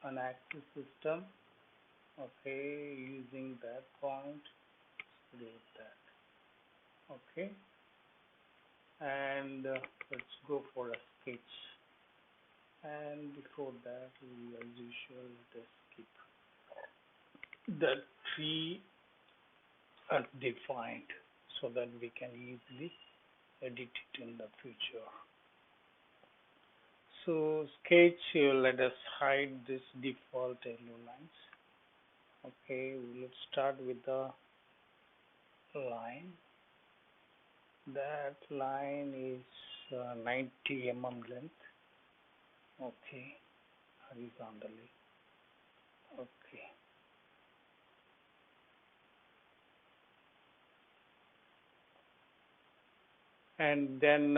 an axis system. Okay, using that point, create that. Okay, and let's go for a sketch. And before that, we as usual let us skip the tree defined so that we can easily edit it in the future. So sketch, let us hide this default yellow lines. Okay, let's start with the line. That line is 90 mm length. Okay, horizontally. Okay. And then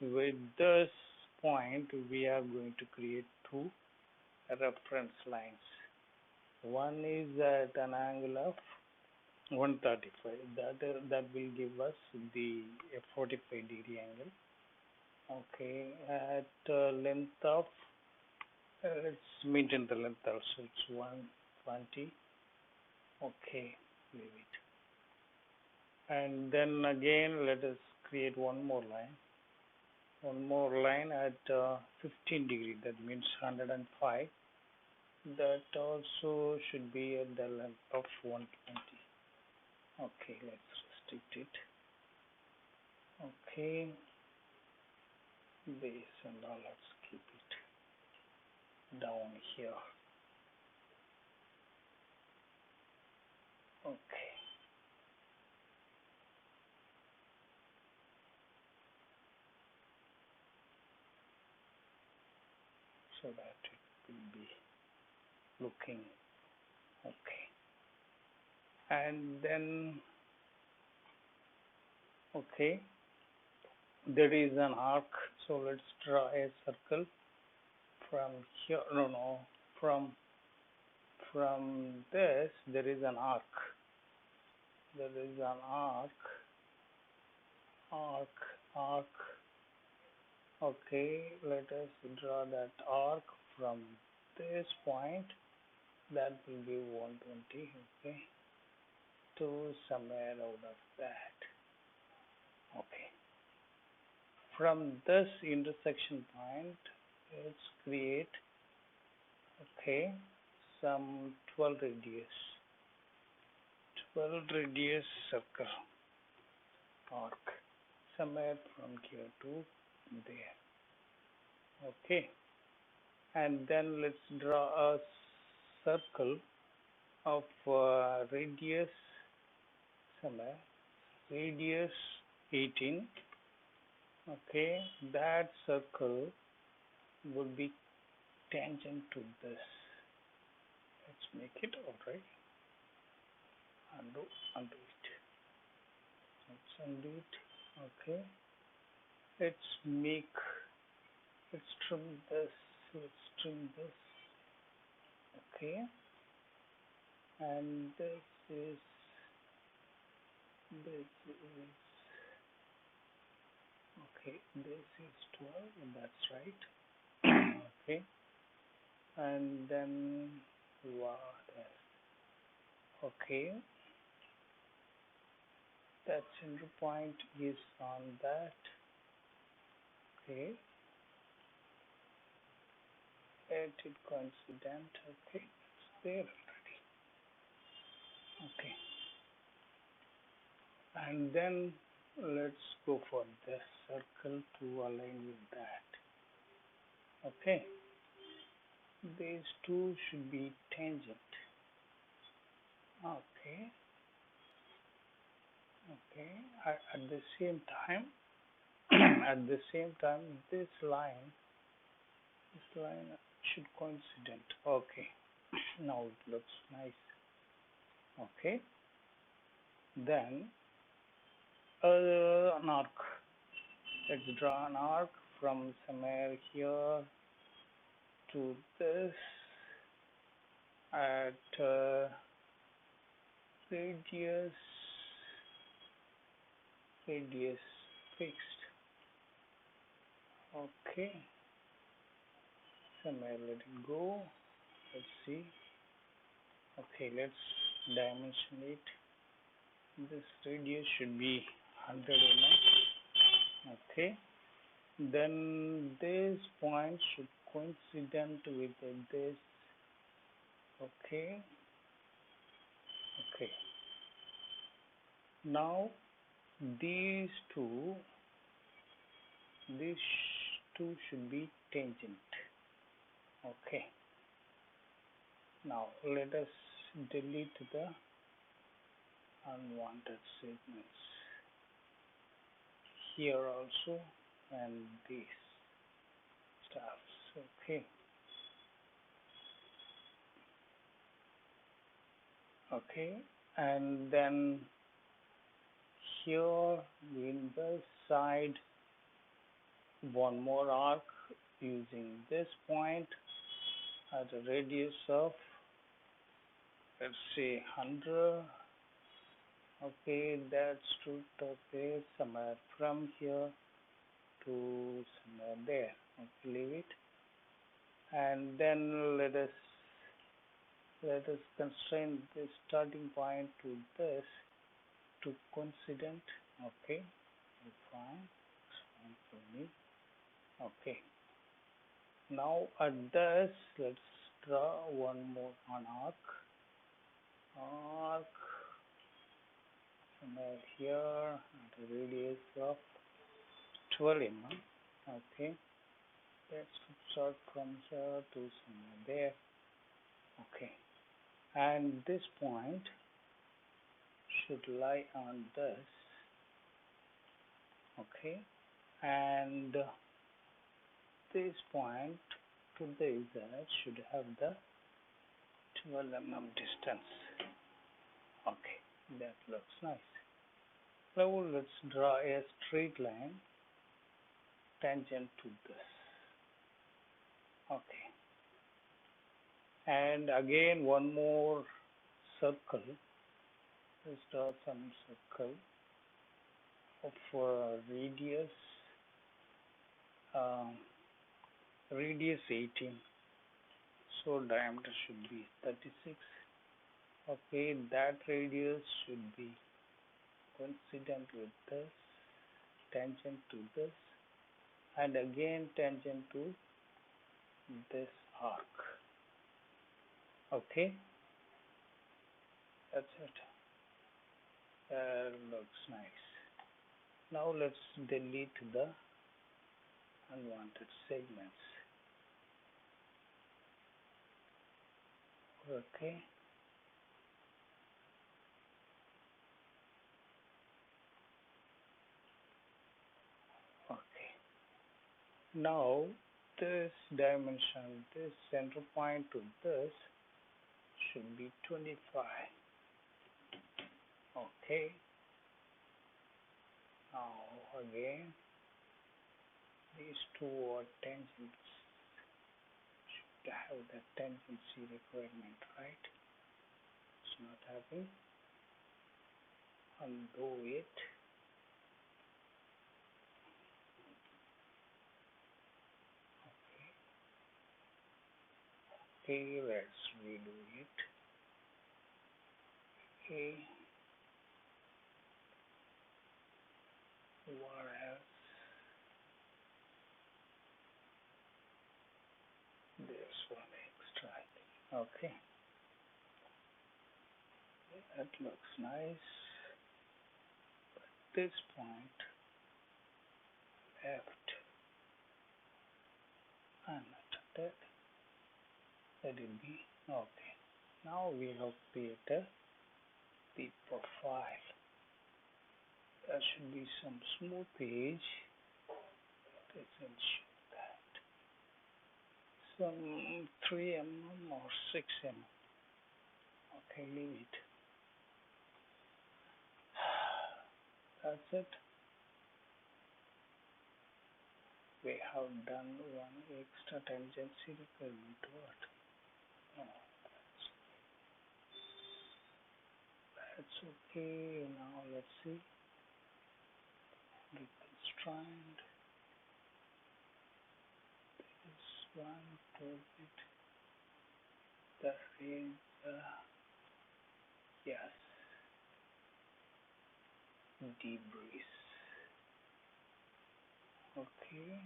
with this point, we are going to create two reference lines. One is at an angle of 135. That will give us the 45-degree angle. Okay, at length of let's maintain the length also. It's 120. Okay, leave it. And then again, let us create one more line. One more line at 15 degree. That means 105. That also should be at the length of 120. Okay, let's restrict it. Okay, base and all, let's keep it down here. Okay. So that it will be looking okay. And then okay, there is an arc, so let's draw a circle from here. From this there is an arc. There is an arc. Okay, let us draw that arc from this point. That will be 120. Okay, to somewhere out of that. Okay, from this intersection point, let's create some 12 radius circle arc somewhere from here to there. Okay, and then let's draw a circle of radius 18. Okay, that circle would be tangent to this. Let's make it alright. Undo it. Let's undo it. Okay, let's trim this. Okay, and this is okay, this is 12, and that's right. Okay, and then what else? Okay, that center point is on that. Okay, let it coincident. Okay, it's there already. Okay, and then let's go for this circle to align with that. Okay, these two should be tangent. Okay, at the same time this line should coincident. Okay, now it looks nice. Okay, then an arc. Let's draw an arc from somewhere here to this at radius fixed. Okay, somewhere let it go. let's see. Okay, let's dimension it. This radius should be 100 mm. Okay, then this point should coincident with this. Okay, okay. Now these two should be tangent. Okay, now let us delete the unwanted segments here also, and these stuffs. Okay, okay, and then here in the side one more arc using this point at a radius of, let's say, 100. Okay, that's to okay, somewhere from here to somewhere there. Okay, leave it, and then let us constrain this starting point to this to coincident. Okay, fine, it's fine for me. Okay, now at this let's draw one more an arc somewhere here at a radius of 12 mm. Okay, let's start from here to somewhere there. Okay, and this point should lie on this. Okay, and this point to the edge should have the 12 mm distance. Okay, that looks nice. Now let's draw a straight line tangent to this. Okay, and again one more circle. Let's draw some circle of radius um, radius 18, so diameter should be 36. Okay, that radius should be coincident with this, tangent to this, and again tangent to this arc. Okay, that's it. That looks nice. Now let's delete the unwanted segments. Okay, okay. Now this dimension, this center point to this should be 25. Okay, now again these two are tangents, should have the tangency requirement, right? It's not having. Undo it. Okay, let's redo it. Okay, what else? This one extra. Okay, that looks nice. This point left unwanted. Let it be. Okay, now we have created the profile. There should be some smooth edge. Doesn't show that. Some 3 mm or 6 mm. Okay, leave it. That's it. We have done one extra tangency requirement to what? Oh, that's okay. Now let's see. Reconstruct this one to it. there is yes, debris. Okay,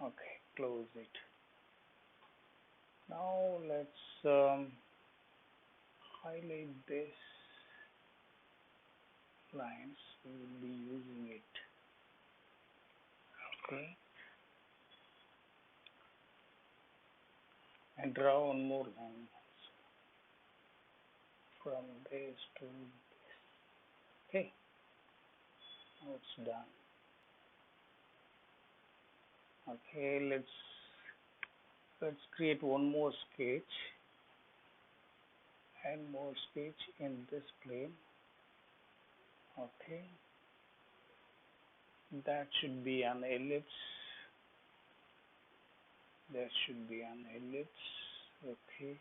okay, close it. Now let's highlight this lines. We will be using it. Okay, and draw one more line from this to this. Okay, now it's done. Okay, let's create one more sketch and more sketch in this plane. Okay, that should be an ellipse. There should be an ellipse. Okay,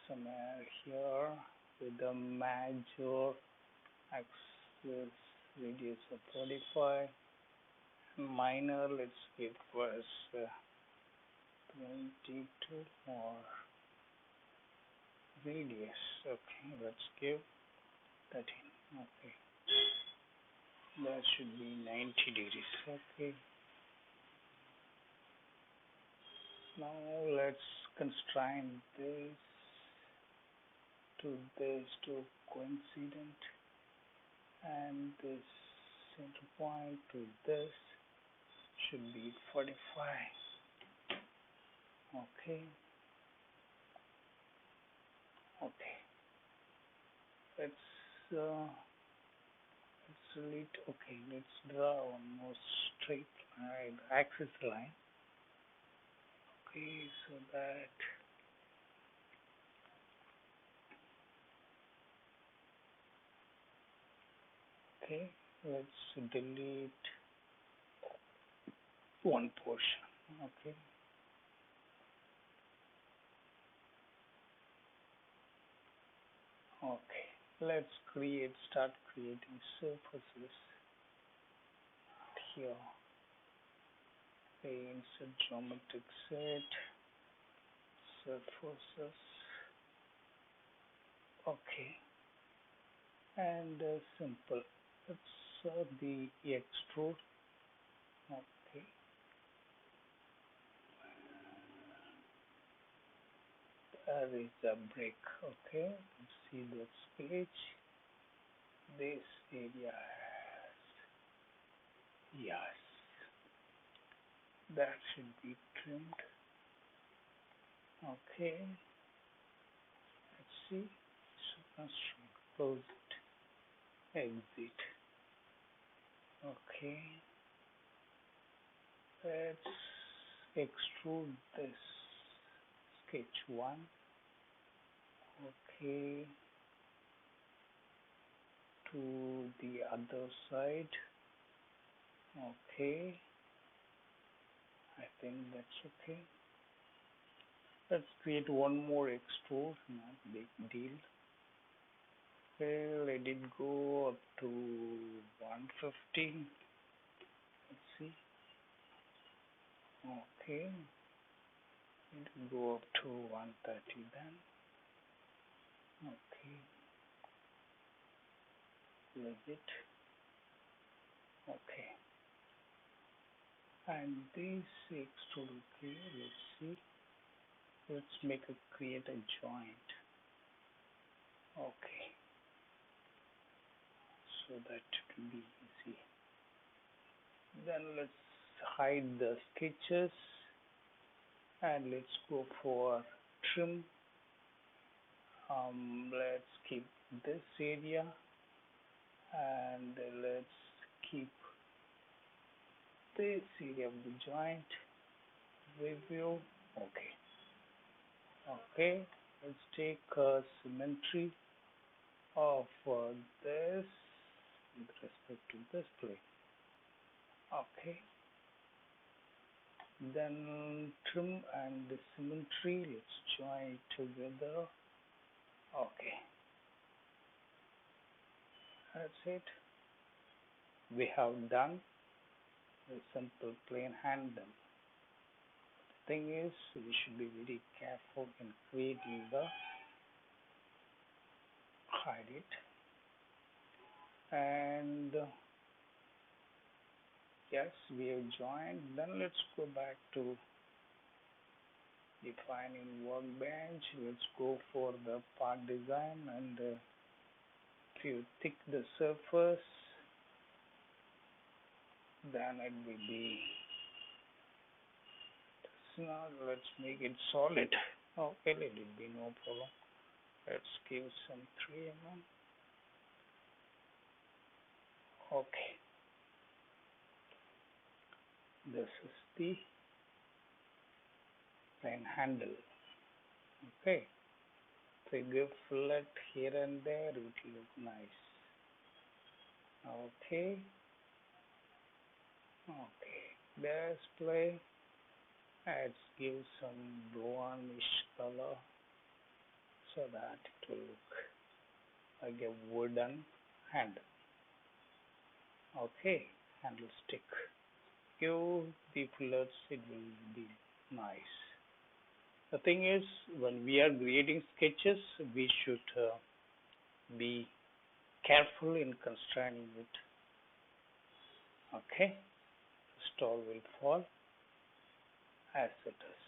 somewhere here with the major axis radius of 45. Minor, let's give us 22 more radius. Okay, let's give 13. Okay, that should be 90 degrees. Okay, now let's constrain this to coincident, and this center point to this should be 45. Okay, okay, let's delete. Okay, let's draw one more straight line, axis line. Okay, so that okay, let's delete one portion. Okay, okay, let's start creating surfaces here. Okay, insert geometric set surfaces. Okay, and simple. Let's the extrude. Okay, there is a break. Okay, let's see the sketch. This area, yes, that should be trimmed. Okay, let's see. So close it, exit. Okay, let's extrude this sketch 1. Okay, to the other side. Okay, I think that's okay. Let's create one more extrude, not big deal. Okay, let it go up to 150. Let's see. Okay, let it go up to 130 then. Okay, close it. Okay, and this extrude. Okay, let's see. Let's create a joint. Okay, so that it will be easy. Then let's hide the sketches and let's go for trim. Let's keep this area and let's keep this area of the joint. Review. Okay, okay, let's take symmetry of this with respect to this plane. Okay, then trim and the symmetry, let's join together. Okay, that's it. We have done a simple plane handle. Thing is, we should be very careful in creating the hide it, and yes, we have joined. Then let's go back to defining workbench. Let's go for the part design, and if you thick the surface, then it will be. Now let's make it solid. Okay, let it be, no problem. Let's give some 3 mm. Okay, this is the pen handle. Okay, so give fillet here and there, it will look nice. Okay, display. Let's give some brownish color so that it will look like a wooden handle. Okay, handle stick. Give the fillets, it will be nice. The thing is, when we are creating sketches, we should be careful in constraining it. Okay, the stall will fall as it is.